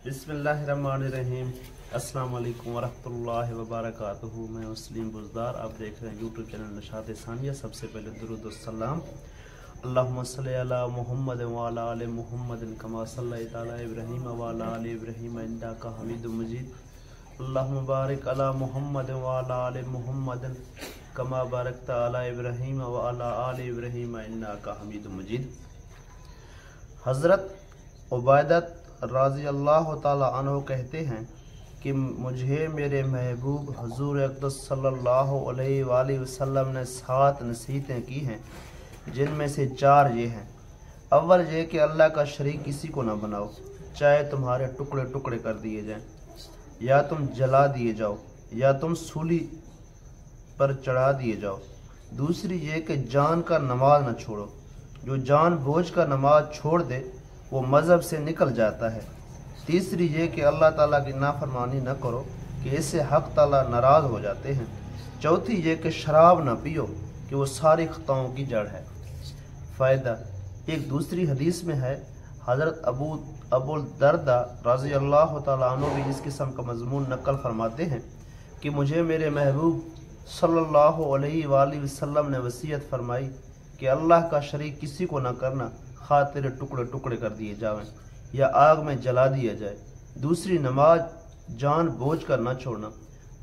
बिस्मिल्लाहिर्रहमानिर्रहीम। अस्सलाम वालेकुम वरहमतुल्लाहि वबरकातुहू। मैं मुस्लिम बुज़दार, आप देख रहे हैं यूट्यूब चैनल नशात सानिया। सबसे पहले दुरूद व सलाम अल्लाहुम्मा सल्ली अला मुहम्मद व अला आलि मुहम्मद कमा सल्लैता अला इब्राहीम व अला आलि इब्राहीम इन्नका हमीदुम मजीद। अल्लाहुम्मा बारिक अला मुहम्मद व अला आलि मुहम्मद कमा बारकता अला इब्राहीम व अला आलि इब्राहीम इन्नका हमीदुम मजीद। हज़रत उबैदत राज़ी अल्लाह ताला अन्हु कहते हैं कि मुझे मेरे महबूब हुज़ूर अक़दस सल्लल्लाहु अलैहि वसल्लम ने 7 नसीहतें की हैं, जिनमें से 4 ये हैं। अव्वल ये कि अल्लाह का शरीक किसी को ना बनाओ, चाहे तुम्हारे टुकड़े टुकड़े कर दिए जाएं, या तुम जला दिए जाओ, या तुम सूली पर चढ़ा दिए जाओ। दूसरी ये कि जान का नमाज न छोड़ो, जो जान बोझ का नमाज छोड़ दे वो मज़हब से निकल जाता है। तीसरी ये कि अल्लाह ताला की नाफरमानी न करो कि इससे हक़ ताला नाराज़ हो जाते हैं। चौथी ये कि शराब न पियो कि वो सारी ख़ताओं की जड़ है। फ़ायदा, एक दूसरी हदीस में है, हज़रत अबू दरदा रज़ी अल्लाह ताला अन्हु भी इस किस्म का मज़मून नक़ल फरमाते हैं कि मुझे मेरे महबूब सल्लल्लाहु अलैहि वसल्लम ने वसीयत फरमाई कि अल्लाह का शरीक किसी को न करना, खा तेरे टुकड़े टुकड़े कर दिए जावें या आग में जला दिया जाए। दूसरी, नमाज जान बोझ कर न छोड़ना,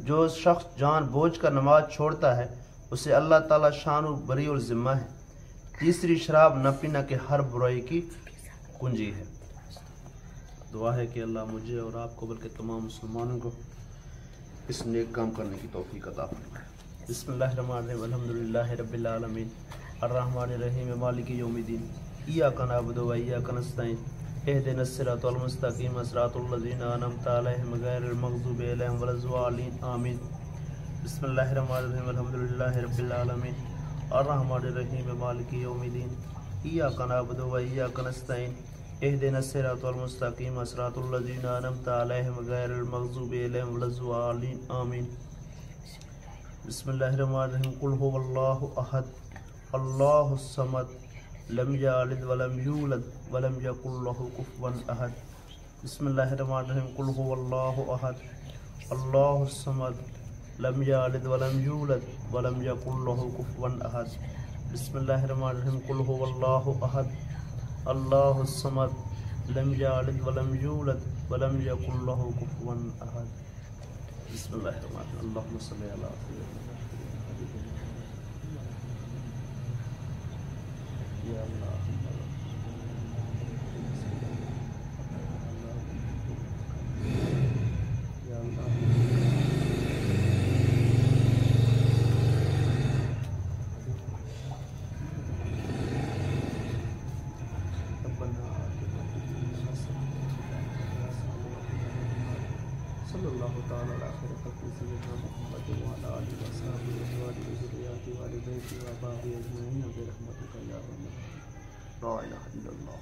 जो शख्स जान बोझ कर नमाज छोड़ता है उसे अल्लाह ताला शानु बरी और ज़िम्मा है। तीसरी, शराब न पीना के हर बुराई की कुंजी है। दुआ है कि अल्लाह मुझे और आपको बल्कि तमाम मुसलमानों को इस नेक काम करने की तौफीक अता फरमाए। बिस्मिल्लाहिर्रहमानिर्रहीम, अल्हम्दुलिल्लाहि रब्बिल आलमीन, अर्रहमानिर्रहीम, मालिकि यौमिद्दीन, इय्याका नअबुदु व इय्याका नस्तईन, इहदिनस सिरातल मुस्तकीम, सिरातल लज़ीना अनअमता अलैहिम गैरिल मग़ज़ूबि अलैहिम वलज़्ज़ालिन, आमीन। बिस्मिल्लाहिर्रहमानिर्रहीम, अल्हम्दुलिल्लाहि रब्बिल आलमीन, अर्रहमानिर्रहीम, मालिकि यौमिद्दीन, इय्याका नअबुदु व इय्याका नस्तईन, इहदिनस सिरातल मुस्तकीम, सिरातल लज़ीना अनअमता अलैहिम गैरिल मग़ज़ूबि अलैहिम वलज़्ज़ालिन, आमीन। बिस्मिल्लाहिर्रहमानिर्रहीम, कुल हुवल्लाहु अहद, अल्लाहुस समद, लम यलिद वलम यूलद वलम यकुल लहू कुफुवन अहद। बिस्मिल्लाहिर्रहमानिर्रहीम, कुल हुवल्लाहु अहद, अल्लाहुस समद, लम यलिद वलम यूलद वलम यकुल लहू कुफुवन अहद। बिस्मिल्लाहिर्रहमानिर्रहीम, कुल हुवल्लाहु अहद, अल्लाहुस समद, लम यलिद वलम यूलद वलम यकुल लहू कुफुवन अहद। बिस्मिल्लाहिर्रहमानिर्रहीम, अल्लाहुम्मा सल्लि अला या अल्लाह। सल्लल्लाहु तआला अला खैरि खल्क़ि सय्यिदिना मुहम्मद व अला आलिहि व अस्हाबिहि व अज़वाजिहि व ज़ुर्रिय्यतिहि व आलि बैतिहि व अहबाबिहि अजमईन बिरहमतिका या अरहमर राहिमीन। ला इलाहा इल्लल्लाह।